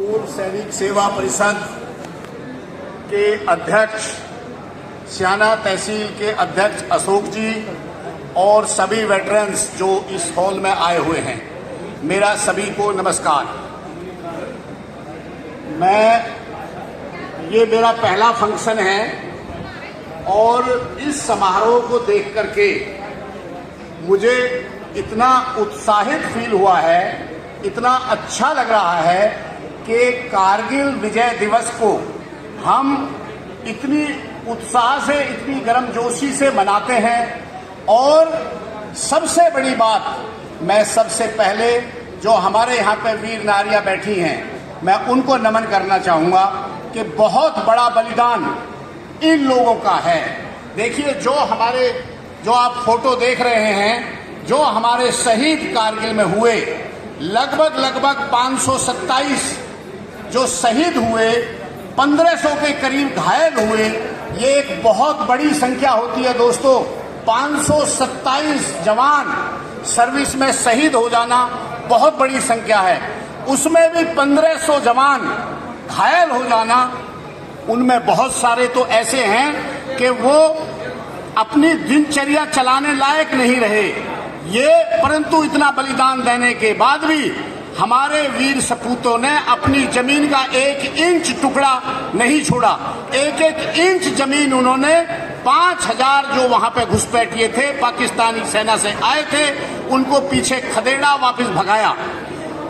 पूर्व सैनिक सेवा परिषद के अध्यक्ष स्याना तहसील के अध्यक्ष अशोक जी और सभी वेटरन्स जो इस हॉल में आए हुए हैं, मेरा सभी को नमस्कार। ये मेरा पहला फंक्शन है और इस समारोह को देख करके मुझे इतना उत्साहित फील हुआ है, इतना अच्छा लग रहा है कि कारगिल विजय दिवस को हम इतनी उत्साह से, इतनी गर्मजोशी से मनाते हैं। और सबसे बड़ी बात, मैं सबसे पहले जो हमारे यहाँ पे वीर नारियां बैठी हैं, मैं उनको नमन करना चाहूँगा कि बहुत बड़ा बलिदान इन लोगों का है। देखिए, जो आप फोटो देख रहे हैं, जो हमारे शहीद कारगिल में हुए, लगभग 527 जो शहीद हुए, 1500 के करीब घायल हुए, ये एक बहुत बड़ी संख्या होती है दोस्तों। 527 जवान सर्विस में शहीद हो जाना बहुत बड़ी संख्या है। उसमें भी 1500 जवान घायल हो जाना, उनमें बहुत सारे तो ऐसे हैं कि वो अपनी दिनचर्या चलाने लायक नहीं रहे। परंतु इतना बलिदान देने के बाद भी हमारे वीर सपूतों ने अपनी जमीन का 1 इंच टुकड़ा नहीं छोड़ा। 1 इंच जमीन उन्होंने 5000 जो वहां पे घुसपैठिए थे, पाकिस्तानी सेना से आए थे, उनको पीछे खदेड़ा, वापस भगाया।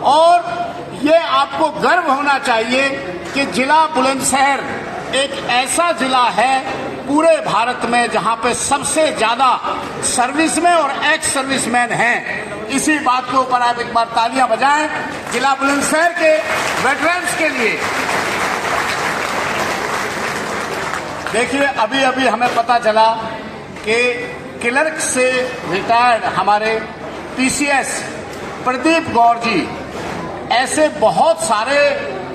और ये आपको गर्व होना चाहिए कि जिला बुलंदशहर एक ऐसा जिला है पूरे भारत में जहां पे सबसे ज्यादा सर्विसमैन और एक्स सर्विसमैन हैं। इसी बात के ऊपर आप एक बार तालियां बजाएं जिला बुलंदशहर के वेटरन्स के लिए। देखिए, अभी हमें पता चला कि क्लर्क से रिटायर्ड हमारे पीसीएस प्रदीप गौर जी, ऐसे बहुत सारे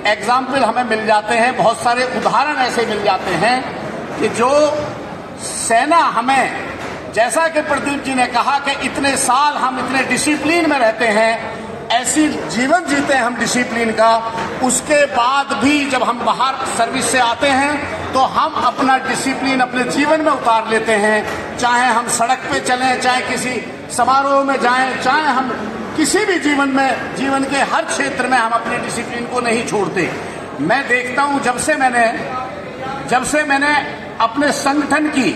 एग्जाम्पल हमें मिल जाते हैं, बहुत सारे उदाहरण ऐसे मिल जाते हैं कि जो सेना हमें, जैसा कि प्रदीप जी ने कहा कि इतने साल हम इतने डिसिप्लिन में रहते हैं, ऐसी जीवन जीते हैं हम डिसिप्लिन का, उसके बाद भी जब हम बाहर सर्विस से आते हैं तो हम अपना डिसिप्लिन अपने जीवन में उतार लेते हैं। चाहे हम सड़क पे चलें, चाहे किसी समारोह में जाएं, चाहे हम किसी भी जीवन के हर क्षेत्र में हम अपने डिसिप्लिन को नहीं छोड़ते। मैं देखता हूं, जब से मैंने अपने संगठन की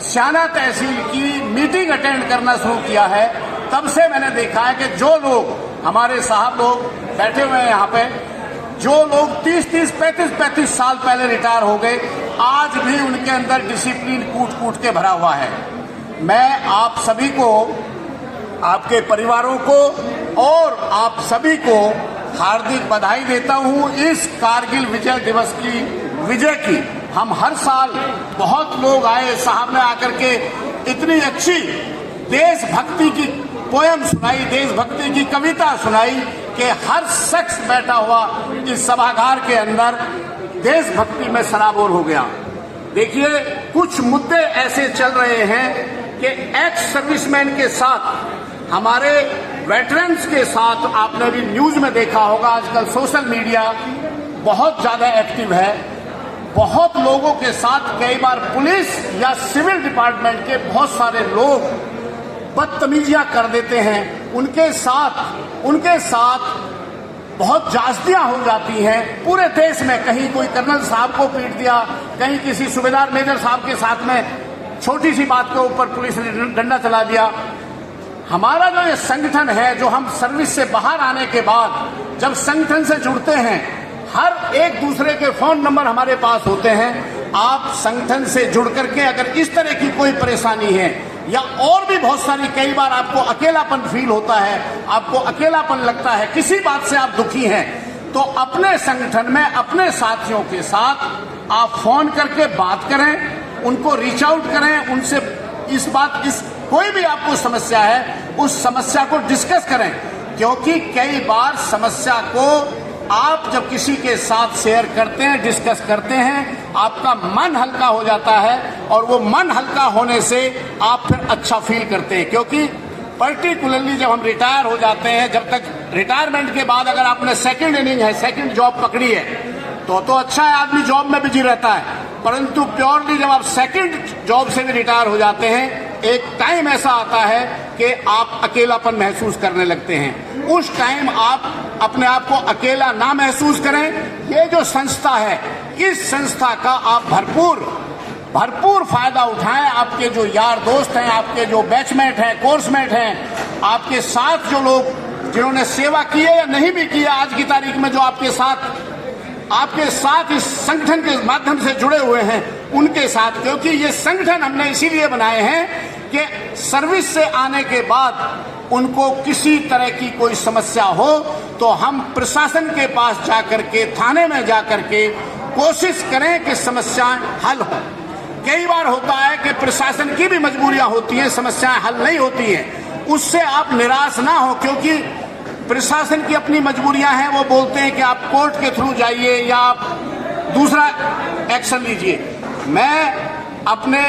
स्याना तहसील की मीटिंग अटेंड करना शुरू किया है, तब से मैंने देखा है कि जो लोग हमारे साहब लोग बैठे हुए हैं यहाँ पे, जो लोग 30-30, 35-35 साल पहले रिटायर हो गए, आज भी उनके अंदर डिसिप्लिन कूट के भरा हुआ है। मैं आप सभी को, आपके परिवारों को और आप सभी को हार्दिक बधाई देता हूं इस कारगिल विजय दिवस की विजय की। हम हर साल बहुत लोग आए, साहब ने आकर के इतनी अच्छी देशभक्ति की पोयम सुनाई, देशभक्ति की कविता सुनाई कि हर शख्स बैठा हुआ इस सभागार के अंदर देशभक्ति में सराबोर हो गया। देखिए, कुछ मुद्दे ऐसे चल रहे हैं कि एक्स सर्विसमैन के साथ, हमारे वेटरन्स के साथ, आपने भी न्यूज में देखा होगा, आजकल सोशल मीडिया बहुत ज्यादा एक्टिव है। बहुत लोगों के साथ कई बार पुलिस या सिविल डिपार्टमेंट के बहुत सारे लोग बदतमीजियां कर देते हैं। उनके साथ बहुत जास्तियां हो जाती हैं पूरे देश में। कहीं कोई कर्नल साहब को पीट दिया, कहीं किसी सूबेदार मेजर साहब के साथ में छोटी सी बात के ऊपर पुलिस ने डंडा चला दिया। हमारा जो ये संगठन है, जो हम सर्विस से बाहर आने के बाद जब संगठन से जुड़ते हैं, हर एक दूसरे के फोन नंबर हमारे पास होते हैं। आप संगठन से जुड़ करके अगर इस तरह की कोई परेशानी है या और भी बहुत सारी, कई बार आपको अकेलापन फील होता है, आपको अकेलापन लगता है, किसी बात से आप दुखी हैं, तो अपने संगठन में अपने साथियों के साथ आप फोन करके बात करें, उनको रीच आउट करें, उनसे कोई भी आपको समस्या है, उस समस्या को डिस्कस करें। क्योंकि कई बार समस्या को आप जब किसी के साथ शेयर करते हैं, डिस्कस करते हैं, आपका मन हल्का हो जाता है और वो मन हल्का होने से आप फिर अच्छा फील करते हैं। क्योंकि पर्टिकुलरली जब हम रिटायर हो जाते हैं, जब तक रिटायरमेंट के बाद अगर आपने सेकंड इनिंग है, सेकंड जॉब पकड़ी है, तो अच्छा है, आदमी जॉब में बिजी रहता है। परंतु प्योरली जब आप सेकंड जॉब से भी रिटायर हो जाते हैं, एक टाइम ऐसा आता है कि आप अकेलापन महसूस करने लगते हैं। उस टाइम आप अपने आप को अकेला ना महसूस करें। ये जो संस्था है, इस संस्था का आप भरपूर फायदा उठाएं। आपके जो यार दोस्त हैं, आपके जो बैचमेट हैं, कोर्समेट हैं, आपके साथ जो लोग जिन्होंने सेवा की है या नहीं भी की है आज की तारीख में, जो आपके साथ इस संगठन के माध्यम से जुड़े हुए हैं, उनके साथ, क्योंकि ये संगठन हमने इसीलिए बनाए हैं कि सर्विस से आने के बाद उनको किसी तरह की कोई समस्या हो तो हम प्रशासन के पास जाकर के, थाने में जाकर के कोशिश करें कि समस्याएं हल हो। कई बार होता है कि प्रशासन की भी मजबूरियां होती हैं, समस्याएं हल नहीं होती हैं। उससे आप निराश ना हो, क्योंकि प्रशासन की अपनी मजबूरियां हैं। वो बोलते हैं कि आप कोर्ट के थ्रू जाइए या आप दूसरा एक्शन लीजिए। मैं अपने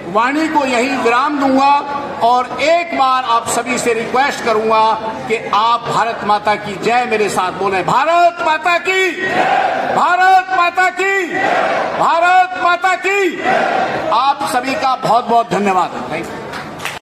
वाणी को यही विराम दूंगा और एक बार आप सभी से रिक्वेस्ट करूंगा कि आप भारत माता की जय मेरे साथ बोलें। भारत माता की, भारत माता की, भारत माता की। आप सभी का बहुत बहुत धन्यवाद। Thank you.